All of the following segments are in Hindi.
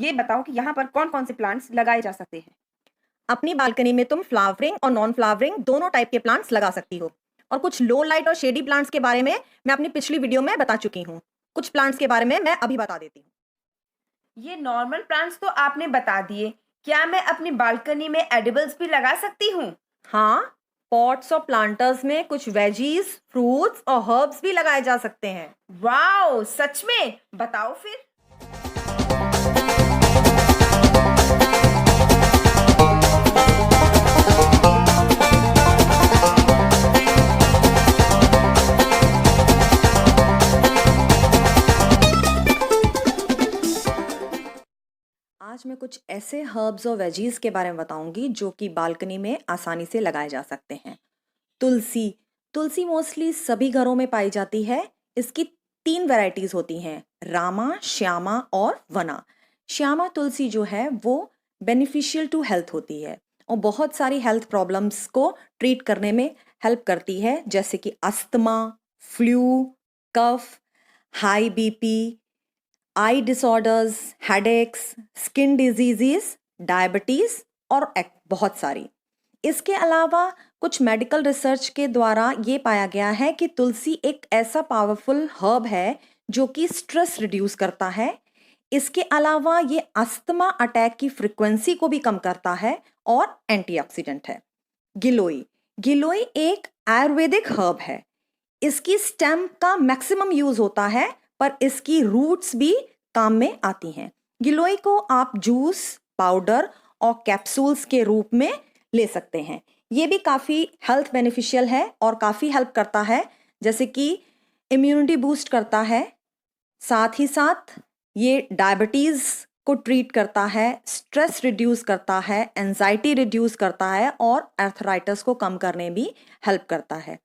ये बताओ कि यहाँ पर कौन-कौन से प्लांट्स लगाए जा सकते हैं? अपनी बालकनी में तुम फ्लावरिंग और नॉन फ्लावरिंग दोनों टाइप के प्लांट्स लगा सकती हो। और कुछ लो लाइट और शेडी प्लांट्स के बारे में मैं अपनी पिछली वीडियो में बता चुकी हूँ। कुछ प्लांट्स के बारे में मैं अभी बता देती हूँ। ये नॉर्मल प्लांट्स तो आपने बता दिए। क्या मैं अपनी बालकनी में एडिबल्स भी लगा सकती हूँ? हाँ, पॉट्स और प्लांटर्स में कुछ वेजीज, फ्रूट्स और हर्ब्स भी लगाए जा सकते हैं। वाओ! सच में? बताओ फिर। आज मैं कुछ ऐसे हर्ब्स और वेजीज के बारे में बताऊंगी जो कि बालकनी में आसानी से लगाए जा सकते हैं। तुलसी। तुलसी मोस्टली सभी घरों में पाई जाती है। इसकी 3 वैरायटीज होती हैं, रामा, श्यामा और वना। श्यामा तुलसी जो है वो बेनिफिशियल टू हेल्थ होती है और बहुत सारी हेल्थ प्रॉब्लम्स को ट्रीट करने में हेल्प करती है, जैसे कि asthma, flu, cough, high BP, eye disorders, headaches, skin diseases, diabetes और बहुत सारी। इसके अलावा कुछ मेडिकल रिसर्च के द्वारा ये पाया गया है कि तुलसी एक ऐसा पावरफुल हर्ब है जो कि स्ट्रेस रिड्यूस करता है। इसके अलावा ये अस्थमा अटैक की फ्रीक्वेंसी को भी कम करता है और एंटीऑक्सीडेंट है। गिलोई। गिलोई एक आयुर्वेदिक हर्ब है। इसकी स्टेम का मैक्सिमम यूज होता है, पर इसकी रूट्स भी काम में आती हैं। गिलोय को आप जूस, पाउडर और कैप्सूल्स के रूप में ले सकते हैं। ये भी काफ़ी हेल्थ बेनिफिशियल है और काफ़ी हेल्प करता है, जैसे कि इम्यूनिटी बूस्ट करता है। साथ ही साथ ये डायबिटीज़ को ट्रीट करता है, स्ट्रेस रिड्यूस करता है, एंजाइटी रिड्यूस करता है और आर्थराइटिस को कम करने भी हेल्प करता है।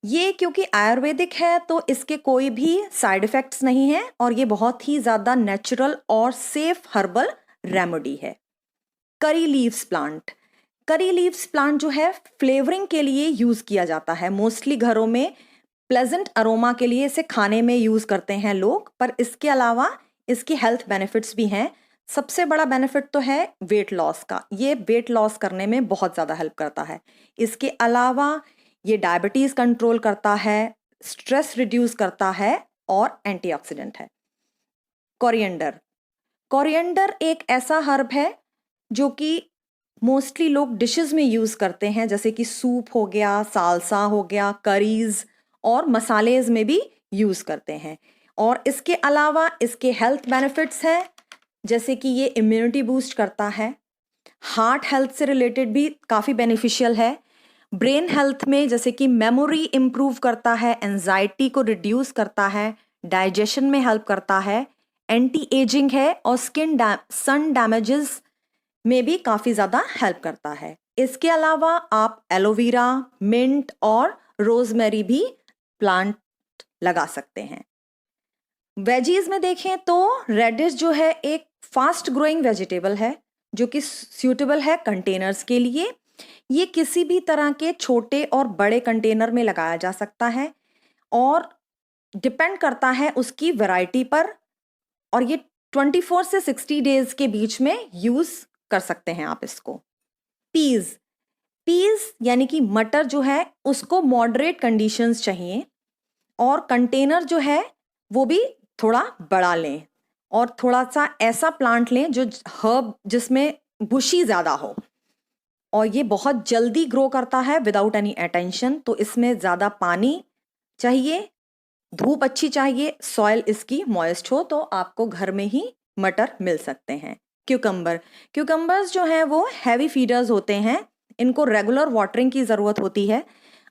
ये क्योंकि आयुर्वेदिक है तो इसके कोई भी साइड इफ़ेक्ट्स नहीं है और ये बहुत ही ज़्यादा नेचुरल और सेफ हर्बल रेमेडी है। Curry leaves plant. Curry leaves plant जो है फ्लेवरिंग के लिए यूज़ किया जाता है। मोस्टली घरों में प्लेजेंट अरोमा के लिए इसे खाने में यूज़ करते हैं लोग, पर इसके अलावा इसकी हेल्थ बेनिफिट्स भी हैं। सबसे बड़ा बेनिफिट तो है वेट लॉस का। ये वेट लॉस करने में बहुत ज़्यादा हेल्प करता है। इसके अलावा ये डायबिटीज़ कंट्रोल करता है, स्ट्रेस रिड्यूस करता है और एंटीऑक्सीडेंट है। कोरिएंडर। कोरिएंडर एक ऐसा हर्ब है जो कि मोस्टली लोग डिशेस में यूज़ करते हैं, जैसे कि सूप हो गया, सालसा हो गया, करीज और मसालेज में भी यूज़ करते हैं। और इसके अलावा इसके हेल्थ बेनिफिट्स हैं, जैसे कि ये इम्यूनिटी बूस्ट करता है, हार्ट हेल्थ से रिलेटेड भी काफ़ी बेनिफिशियल है, ब्रेन हेल्थ में जैसे कि मेमोरी इम्प्रूव करता है, एंजाइटी को रिड्यूस करता है, डाइजेशन में हेल्प करता है, एंटी एजिंग है और सन डैमेजेस में भी काफ़ी ज़्यादा हेल्प करता है। इसके अलावा आप एलोवेरा, मिंट और रोजमेरी भी प्लांट लगा सकते हैं। वेजीज में देखें तो रेडिश जो है एक फास्ट ग्रोइंग वेजिटेबल है जो कि सूटेबल है कंटेनर्स के लिए। ये किसी भी तरह के छोटे और बड़े कंटेनर में लगाया जा सकता है और डिपेंड करता है उसकी वैरायटी पर। और ये 24 से 60 डेज के बीच में यूज कर सकते हैं आप इसको। पीज। पीज यानी कि मटर जो है उसको मॉडरेट कंडीशंस चाहिए और कंटेनर जो है वो भी थोड़ा बड़ा लें और थोड़ा सा ऐसा प्लांट लें जो हर्ब जिसमें बुशी ज़्यादा हो। और ये बहुत जल्दी ग्रो करता है विदाउट एनी अटेंशन, तो इसमें ज़्यादा पानी चाहिए, धूप अच्छी चाहिए, सॉइल इसकी मॉइस्ट हो, तो आपको घर में ही मटर मिल सकते हैं। क्यूकम्बर। क्यूकम्बर्स जो हैं वो हैवी फीडर्स होते हैं, इनको रेगुलर वाटरिंग की ज़रूरत होती है।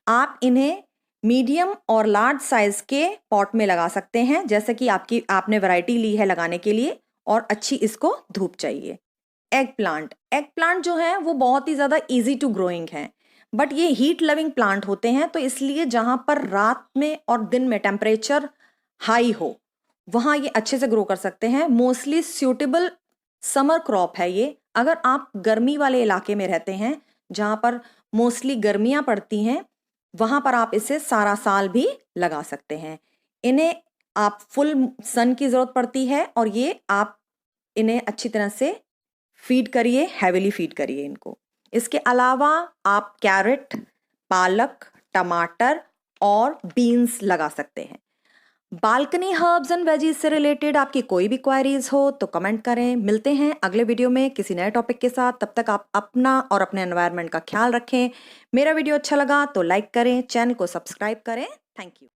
आप इन्हें मीडियम और लार्ज साइज के पॉट में लगा सकते हैं, जैसे कि आपने वैरायटी ली है लगाने के लिए और अच्छी इसको धूप चाहिए। Egg plant. एग प्लांट जो है वो बहुत ही ज़्यादा इजी टू ग्रोइंग है, बट ये हीट लविंग प्लांट होते हैं, तो इसलिए जहाँ पर रात में और दिन में टेम्परेचर हाई हो वहाँ ये अच्छे से ग्रो कर सकते हैं। मोस्टली सूटेबल समर क्रॉप है ये। अगर आप गर्मी वाले इलाके में रहते हैं जहाँ पर मोस्टली गर्मियाँ पड़ती हैं, वहाँ पर आप इसे सारा साल भी लगा सकते हैं। इन्हें आप फुल सन की ज़रूरत पड़ती है और ये आप इन्हें अच्छी तरह से फीड करिए, हैवीली फीड करिए इनको। इसके अलावा आप कैरेट, पालक, टमाटर और बीन्स लगा सकते हैं। बालकनी हर्ब्स एंड वेजीज से रिलेटेड आपकी कोई भी क्वेरीज हो तो कमेंट करें। मिलते हैं अगले वीडियो में किसी नए टॉपिक के साथ। तब तक आप अपना और अपने एनवायरनमेंट का ख्याल रखें। मेरा वीडियो अच्छा लगा तो लाइक करें, चैनल को सब्सक्राइब करें। Thank you.